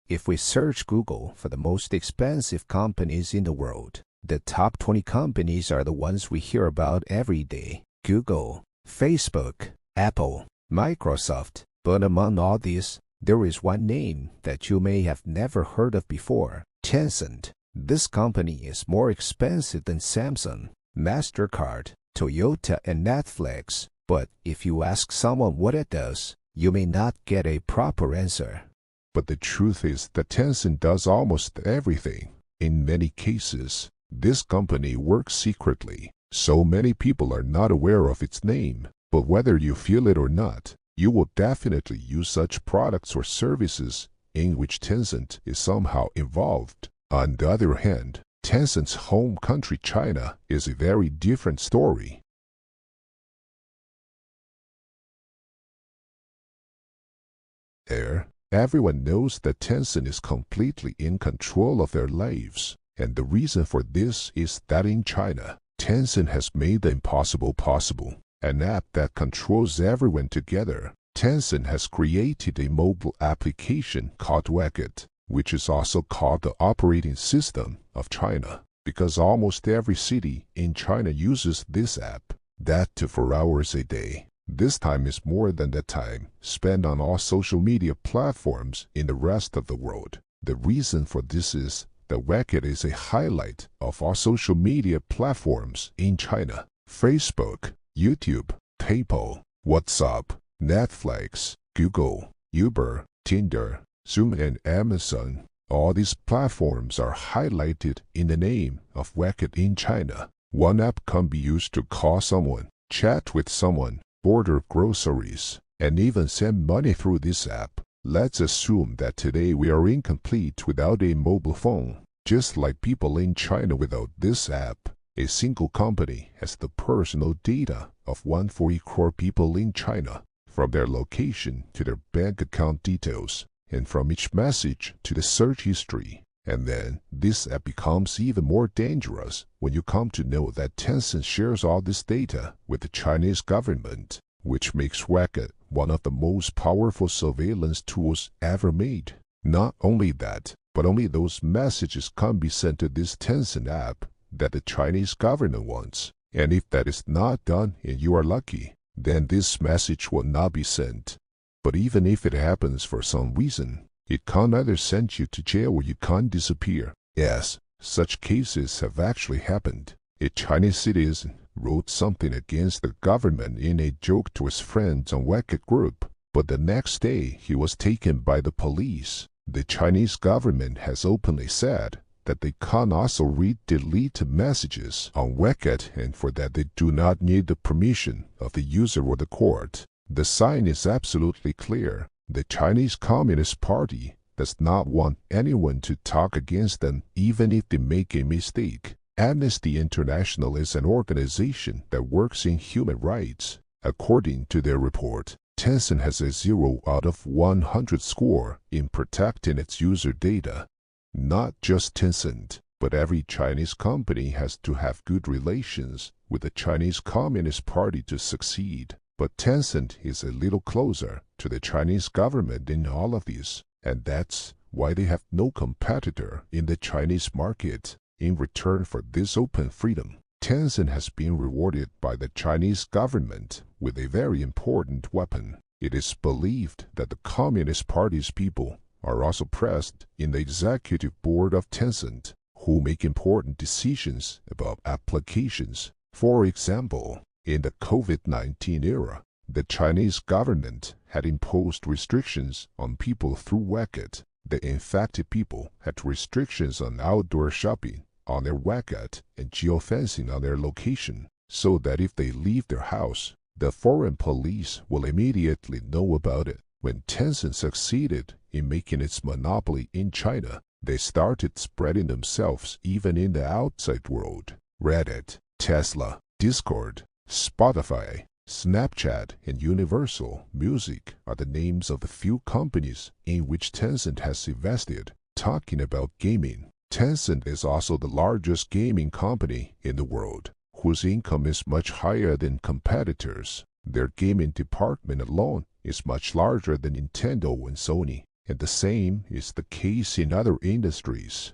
If we search Google for the most expensive companies in the world, the top 20 companies are the ones we hear about every day. Google, Facebook, Apple, Microsoft. But among all these, there is one name that you may have never heard of before: Tencent. This company is more expensive than Samsung, MasterCard, Toyota, and Netflix. But if you ask someone what it does, you may not get a proper answer. But the truth is that Tencent does almost everything. In many cases, this company works secretly, so many people are not aware of its name. But whether you feel it or not, you will definitely use such products or services in which Tencent is somehow involved. On the other hand, Tencent's home country, China, is a very different story. There, everyone knows that Tencent is completely in control of their lives, and the reason for this is that in China, Tencent has made the impossible possible, an app that controls everyone together. Tencent has created a mobile application called WeChat, which is also called the operating system of China, because almost every city in China uses this app, that too for hours a day. This time is more than the time spent on all social media platforms in the rest of the world. The reason for this is that WeChat is a highlight of all social media platforms in China. Facebook, YouTube, PayPal, WhatsApp, Netflix, Google, Uber, Tinder, Zoom, and Amazon. All these platforms are highlighted in the name of WeChat in China. One app can be used to call someone, chat with someone, order groceries, and even send money through this app. Let's assume that today we are incomplete without a mobile phone. Just like people in China without this app, a single company has the personal data of 140 crore people in China, from their location to their bank account details, and from each message to the search history. And then this app becomes even more dangerous when you come to know that Tencent shares all this data with the Chinese government, which makes WeChat one of the most powerful surveillance tools ever made. Not only that, but only those messages can be sent to this Tencent app that the Chinese government wants. And if that is not done and you are lucky, then this message will not be sent. But even if it happens for some reason, it can either send you to jail or you can disappear. Yes, such cases have actually happened. A Chinese citizen wrote something against the government in a joke to his friends on WeChat group, but the next day he was taken by the police. The Chinese government has openly said that they can also read deleted messages on WeChat, and for that they do not need the permission of the user or the court. The sign is absolutely clear. The Chinese Communist Party does not want anyone to talk against them even if they make a mistake. Amnesty International is an organization that works in human rights. According to their report, Tencent has a 0 out of 100 score in protecting its user data. Not just Tencent, but every Chinese company has to have good relations with the Chinese Communist Party to succeed. But Tencent is a little closer to the Chinese government in all of this, and that's why they have no competitor in the Chinese market. In return for this open freedom, Tencent has been rewarded by the Chinese government with a very important weapon. It is believed that the Communist Party's people are also present in the executive board of Tencent, who make important decisions about applications. For example, in the COVID-19 era, the Chinese government had imposed restrictions on people through WeChat. The infected people had restrictions on outdoor shopping on their WeChat and geofencing on their location, so that if they leave their house, the foreign police will immediately know about it. When Tencent succeeded in making its monopoly in China, they started spreading themselves even in the outside world. Reddit, Tesla, Discord, Spotify, Snapchat, and Universal Music are the names of the few companies in which Tencent has invested. Talking about gaming, Tencent is also the largest gaming company in the world, whose income is much higher than competitors. Their gaming department alone is much larger than Nintendo and Sony, and the same is the case in other industries.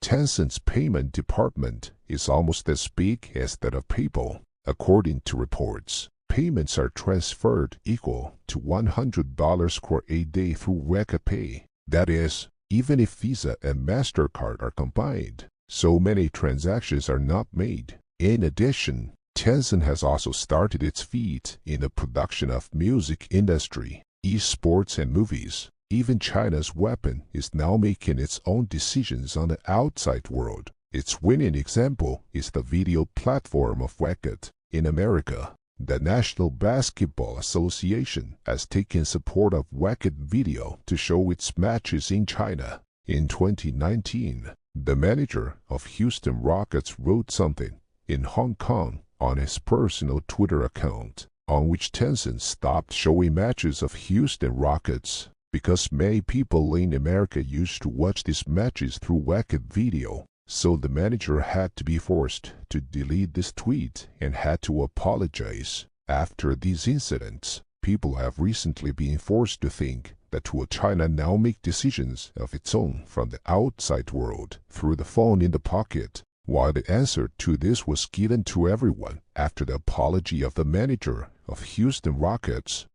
Tencent's payment department is almost as big as that of PayPal. According to reports, payments are transferred equal to $100 a day through WeChat. That is, even if Visa and MasterCard are combined, so many transactions are not made. In addition, Tencent has also started its feet in the production of music industry, esports and movies. Even China's weapon is now making its own decisions on the outside world. Its winning example is the video platform of WeChat. In America, the National Basketball Association has taken support of WeChat Video to show its matches in China. In 2019, the manager of Houston Rockets wrote something in Hong Kong on his personal Twitter account, on which Tencent stopped showing matches of Houston Rockets because many people in America used to watch these matches through WeChat Video. So the manager had to be forced to delete this tweet and had to apologize. After these incidents, people have recently been forced to think that will China now make decisions of its own from the outside world through the phone in the pocket? While the answer to this was given to everyone after the apology of the manager of Houston Rockets,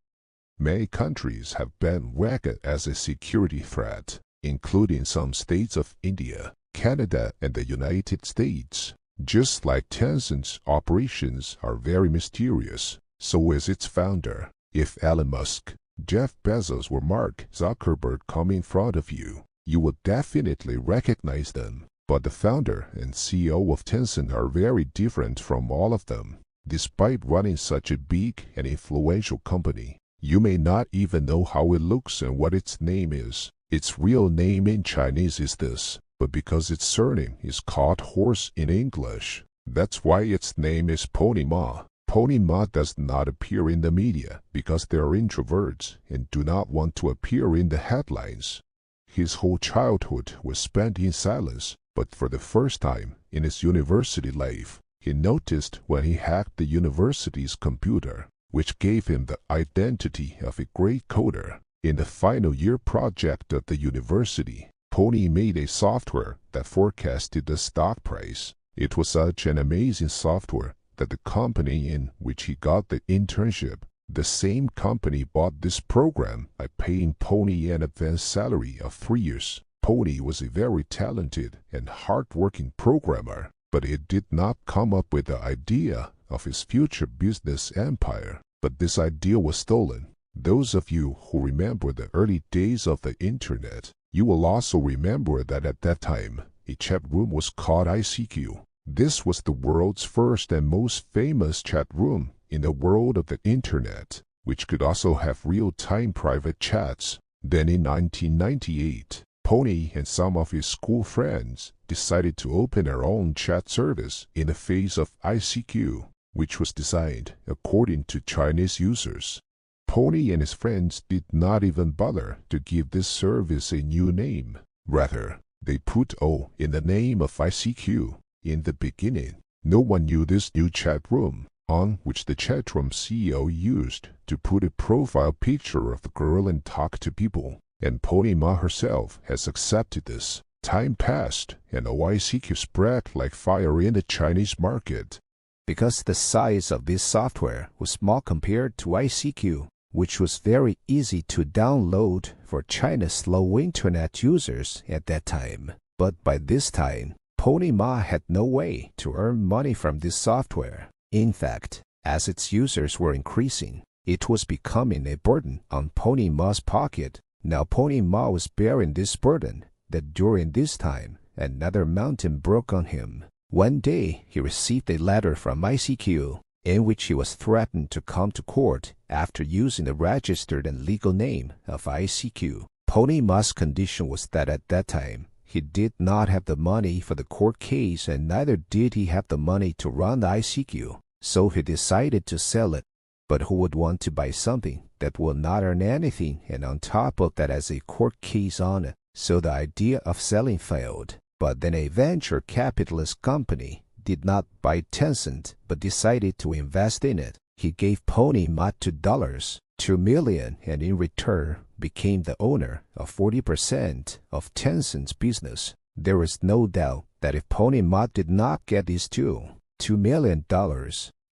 many countries have banned WeChat as a security threat, including some states of India, Canada, and the United States. Just like Tencent's operations are very mysterious, so is its founder. If Elon Musk, Jeff Bezos, or Mark Zuckerberg come in front of you, you will definitely recognize them. But the founder and CEO of Tencent are very different from all of them. Despite running such a big and influential company, you may not even know how it looks and what its name is. Its real name in Chinese is this, but because its surname is called horse in English, that's why its name is Pony Ma. Pony Ma does not appear in the media because they are introverts and do not want to appear in the headlines. His whole childhood was spent in silence, but for the first time in his university life, he noticed when he hacked the university's computer, which gave him the identity of a great coder. In the final year project of the university, Pony made a software that forecasted the stock price. It was such an amazing software that the company in which he got the internship, the same company bought this program by paying Pony an advance salary of 3 years. Pony was a very talented and hard-working programmer, but he did not come up with the idea of his future business empire. But this idea was stolen. Those of you who remember the early days of the internet, you will also remember that at that time, a chat room was called ICQ. This was the world's first and most famous chat room in the world of the internet, which could also have real-time private chats. Then in 1998, Pony and some of his school friends decided to open their own chat service in the face of ICQ, which was designed according to Chinese users. Pony and his friends did not even bother to give this service a new name. Rather, they put O in the name of ICQ. In the beginning, no one knew this new chat room, on which the chat room CEO used to put a profile picture of the girl and talk to people. And Pony Ma herself has accepted this. Time passed, and OICQ spread like fire in the Chinese market. Because the size of this software was small compared to ICQ, which was very easy to download for China's slow internet users at that time. But by this time, Pony Ma had no way to earn money from this software. In fact, as its users were increasing, it was becoming a burden on Pony Ma's pocket. Now Pony Ma was bearing this burden that during this time, another mountain broke on him. One day, he received a letter from ICQ in which he was threatened to come to court after using the registered and legal name of ICQ. Pony Ma's condition was that at that time, he did not have the money for the court case and neither did he have the money to run the ICQ, so he decided to sell it. But who would want to buy something that will not earn anything and on top of that has a court case on it? So the idea of selling failed. But then a venture capitalist company did not buy Tencent but decided to invest in it. He gave Pony Ma $2 million, and in return, became the owner of 40% of Tencent's business. There is no doubt that if Pony Ma did not get these $2 million,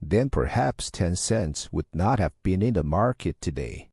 then perhaps Tencent would not have been in the market today.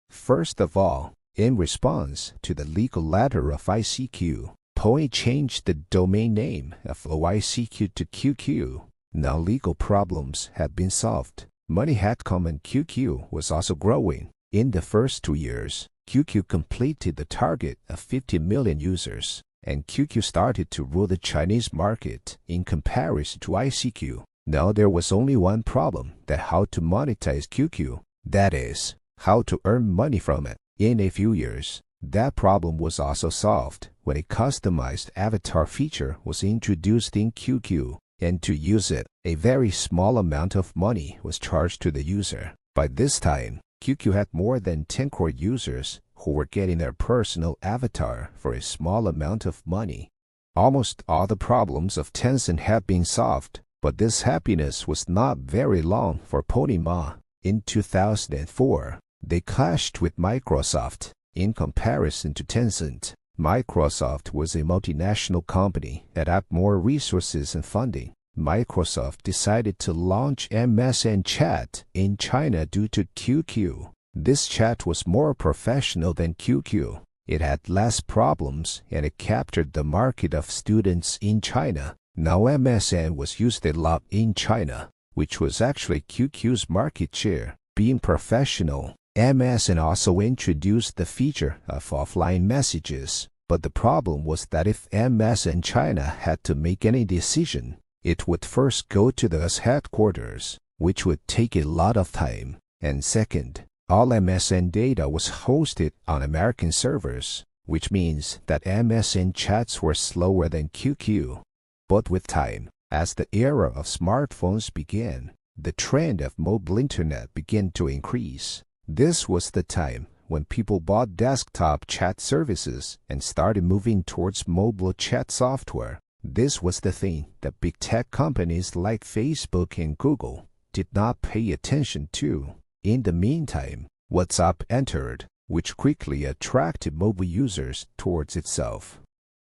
First of all, in response to the legal letter of ICQ, Pony changed the domain name of OICQ to QQ. Now legal problems had been solved. Money had come and QQ was also growing. In the first 2 years, QQ completed the target of 50 million users, and QQ started to rule the Chinese market in comparison to ICQ. Now there was only one problem, that how to monetize QQ, that is, how to earn money from it. In a few years, that problem was also solved when a customized avatar feature was introduced in QQ, and to use it, a very small amount of money was charged to the user. By this time, QQ had more than 10 crore users who were getting their personal avatar for a small amount of money. Almost all the problems of Tencent had been solved, but this happiness was not very long for Pony Ma. In 2004, they clashed with Microsoft. In comparison to Tencent, Microsoft was a multinational company that had more resources and funding. Microsoft decided to launch MSN Chat in China due to QQ. This chat was more professional than QQ. It had less problems and it captured the market of students in China. Now MSN was used a lot in China, which was actually QQ's market share. Being professional, MSN also introduced the feature of offline messages. But the problem was that if MSN China had to make any decision, it would first go to the US headquarters, which would take a lot of time. And second, all MSN data was hosted on American servers, which means that MSN chats were slower than QQ. But with time, as the era of smartphones began, the trend of mobile internet began to increase. This was the time when people bought desktop chat services and started moving towards mobile chat software. This was the thing that big tech companies like Facebook and Google did not pay attention to. In the meantime, WhatsApp entered, which quickly attracted mobile users towards itself.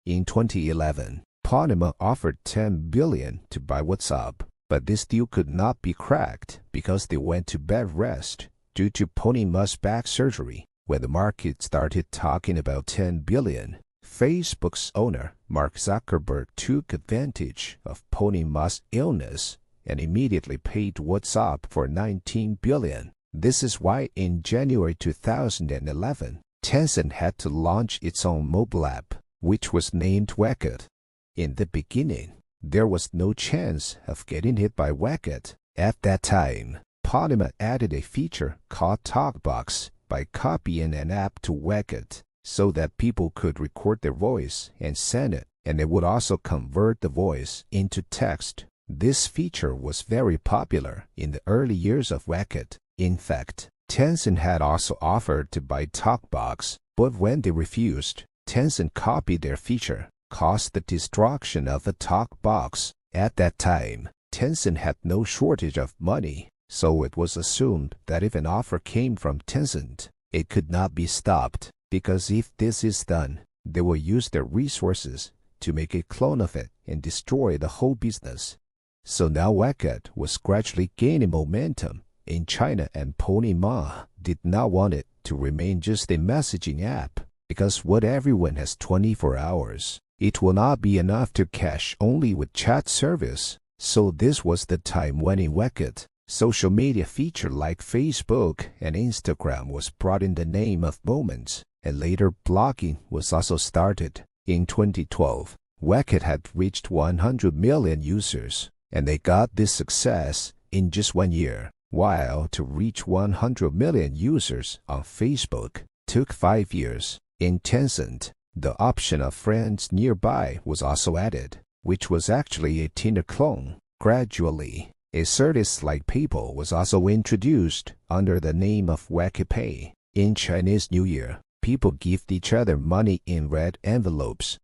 In 2011, Pony Ma offered $10 billion to buy WhatsApp, but this deal could not be cracked because they went to bed rest due to Pony Ma's back surgery. When the market started talking about $10 billion, Facebook's owner, Mark Zuckerberg, took advantage of Pony Ma's illness and immediately paid WhatsApp for $19 billion. This is why in January 2011, Tencent had to launch its own mobile app, which was named WeChat. In the beginning, there was no chance of getting hit by WeChat. At that time, Pony Ma added a feature called TalkBox by copying an app to WeChat so that people could record their voice and send it, and it would also convert the voice into text. This feature was very popular in the early years of WeChat. In fact, Tencent had also offered to buy TalkBox, but when they refused, Tencent copied their feature, caused the destruction of the TalkBox. At that time, Tencent had no shortage of money, so it was assumed that if an offer came from Tencent, it could not be stopped, because if this is done, they will use their resources to make a clone of it and destroy the whole business. So now WeChat was gradually gaining momentum in China, and Pony Ma did not want it to remain just a messaging app, because what everyone has 24 hours, it will not be enough to cache only with chat service. So this was the time when in WeChat, social media feature like Facebook and Instagram was brought in the name of Moments, and later blogging was also started. In 2012, WeChat had reached 100 million users, and they got this success in just 1 year, while to reach 100 million users on Facebook took 5 years. In Tencent, the option of friends nearby was also added, which was actually a Tinder clone. Gradually, a service like PayPal was also introduced under the name of WeChat Pay. In Chinese New Year, people gift each other money in red envelopes.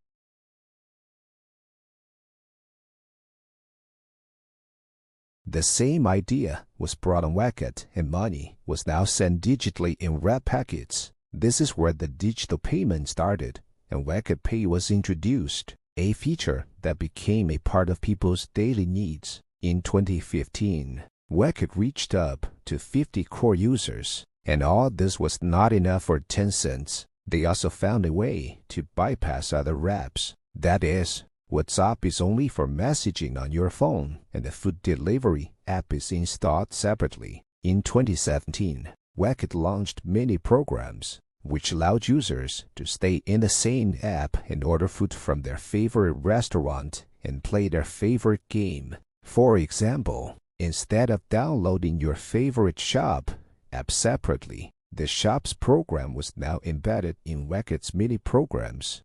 The same idea was brought on WeChat, and money was now sent digitally in red packets. This is where the digital payment started, and WeChat Pay was introduced, a feature that became a part of people's daily needs. In 2015, WeChat reached up to 50 core users, and all this was not enough for Tencent. They also found a way to bypass other apps. That is, WhatsApp is only for messaging on your phone, and the food delivery app is installed separately. In 2017, WeChat launched many programs, which allowed users to stay in the same app and order food from their favorite restaurant and play their favorite game. For example, instead of downloading your favorite shop app separately, the shop's program was now embedded in WeChat's mini programs.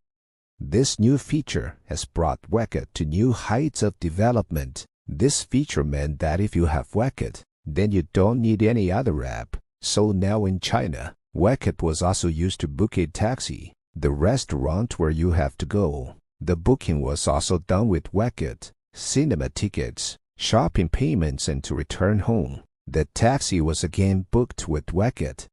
This new feature has brought WeChat to new heights of development. This feature meant that if you have WeChat, then you don't need any other app. So now in China, WeChat was also used to book a taxi, the restaurant where you have to go. The booking was also done with WeChat, cinema tickets, shopping payments, and to return home. The taxi was again booked with WeChat.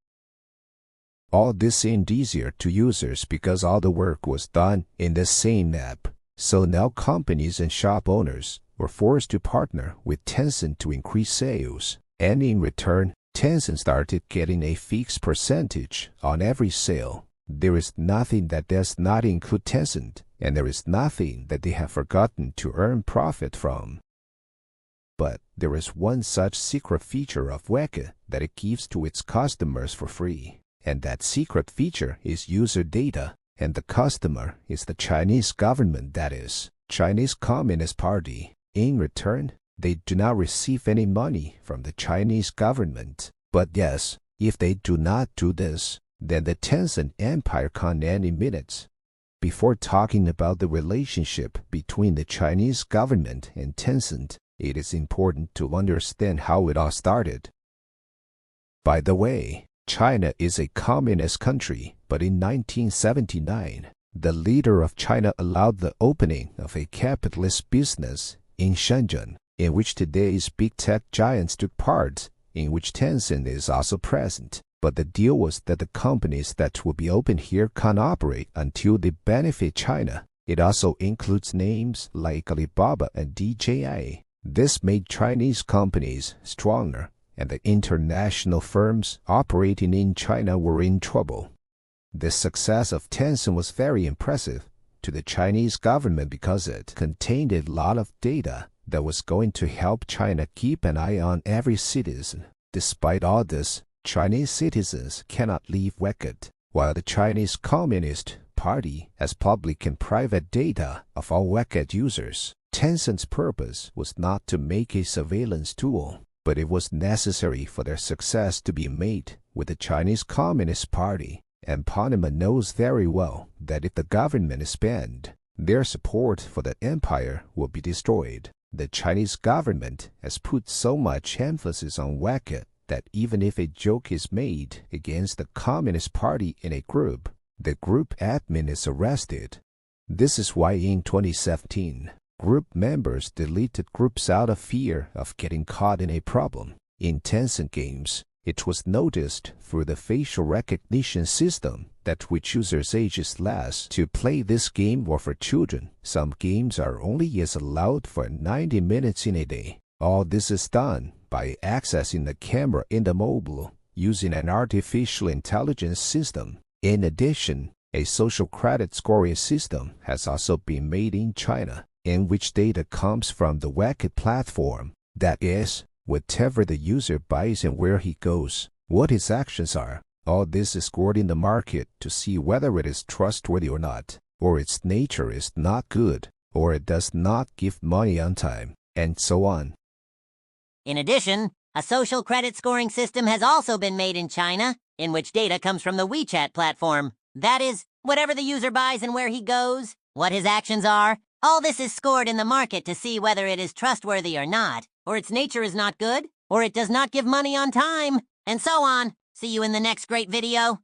All this seemed easier to users because all the work was done in the same app. So now companies and shop owners were forced to partner with Tencent to increase sales. And in return, Tencent started getting a fixed percentage on every sale. There is nothing that does not include Tencent, and there is nothing that they have forgotten to earn profit from. But there is one such secret feature of WeChat that it gives to its customers for free. And that secret feature is user data, and the customer is the Chinese government, that is, Chinese Communist Party. In return, they do not receive any money from the Chinese government. But yes, if they do not do this, then the Tencent empire can end in minutes. Before talking about the relationship between the Chinese government and Tencent, it is important to understand how it all started. By the way, China is a communist country, but in 1979, the leader of China allowed the opening of a capitalist business in Shenzhen, in which today's big tech giants took part, in which Tencent is also present. But the deal was that the companies that will be opened here can't operate until they benefit China. It also includes names like Alibaba and DJI. This made Chinese companies stronger, and the international firms operating in China were in trouble. The success of Tencent was very impressive to the Chinese government because it contained a lot of data that was going to help China keep an eye on every citizen. Despite all this, Chinese citizens cannot leave WeChat, while the Chinese Communist Party has public and private data of all WeChat users. Tencent's purpose was not to make a surveillance tool, but it was necessary for their success to be made with the Chinese Communist Party. And Ponemon knows very well that if the government is banned, their support for the empire will be destroyed. The Chinese government has put so much emphasis on WeChat that even if a joke is made against the Communist Party in a group, the group admin is arrested. This is why in 2017, group members deleted groups out of fear of getting caught in a problem. In Tencent games, it was noticed through the facial recognition system that which user's age is less to play this game or for children. Some games are only allowed for 90 minutes in a day. All this is done by accessing the camera in the mobile using an artificial intelligence system. In addition, a social credit scoring system has also been made in China, in which data comes from the WeChat platform. That is, whatever the user buys and where he goes, what his actions are, all this is scored in the market to see whether it is trustworthy or not, or its nature is not good, or it does not give money on time, and so on. In addition, a social credit scoring system has also been made in China, in which data comes from the WeChat platform. That is, whatever the user buys and where he goes, what his actions are, all this is scored in the market to see whether it is trustworthy or not, or its nature is not good, or it does not give money on time, and so on. See you in the next great video.